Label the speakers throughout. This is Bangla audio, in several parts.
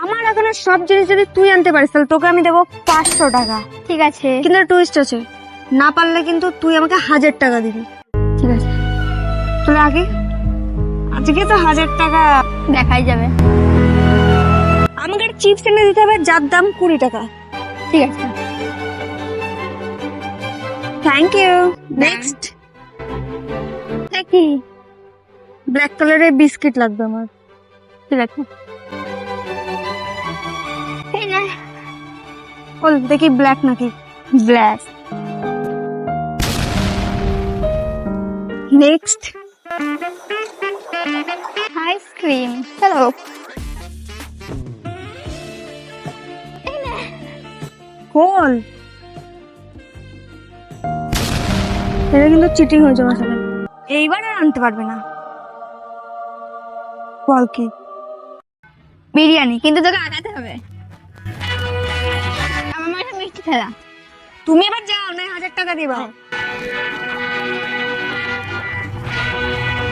Speaker 1: আমার এখানে সব জিনিস যদি তুই আনতে পারিস তাহলে তোকে আমি দেবো 500 টাকা।
Speaker 2: ঠিক আছে
Speaker 1: কিন্তু টুইস্ট আছে, না পারলে কিন্তু তুই আমাকে 1000 টাকা দিবি।
Speaker 2: ঠিক আছে,
Speaker 1: তোর আগে আজকে তো 1000 টাকা
Speaker 2: দেখাই যাবে।
Speaker 1: আমাকে চিপস এনে দিতে হবে যার দাম 20 টাকা।
Speaker 2: ঠিক আছে,
Speaker 1: থ্যাংক ইউ। নেক্সট
Speaker 2: কি?
Speaker 1: ব্ল্যাক কালারের বিস্কিট লাগবে আমার।
Speaker 2: ঠিক আছে, এই না
Speaker 1: বল দেখি ব্ল্যাক নাকি
Speaker 2: ব্ল্যাক।
Speaker 1: নেক্সট
Speaker 2: আইসক্রিম, চলো।
Speaker 1: কোল, এটা কিন্তু চিটিং হয়েছে আমার সাথে। এইবার আর আনতে পারবে না। বল কি?
Speaker 2: বিরিয়ানি, কিন্তু তোকে আগাতে হবে। আমার মাঠে মিষ্টি খেলা।
Speaker 1: তুমি এবার যাও না 1000 টাকা দিবা।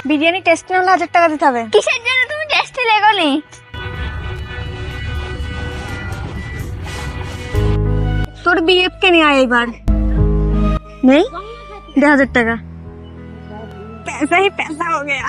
Speaker 1: বিরিয়ানি টেস্ট না হলে 1000 টাকা দিতে হবে।
Speaker 2: কিসের জন্য তুমি টেস্টে লেগোনি?
Speaker 1: তোর বিএফ কে নিয়ে আয় এবার। নেই 1000 টাকা। पैसा ही पैसा हो गया।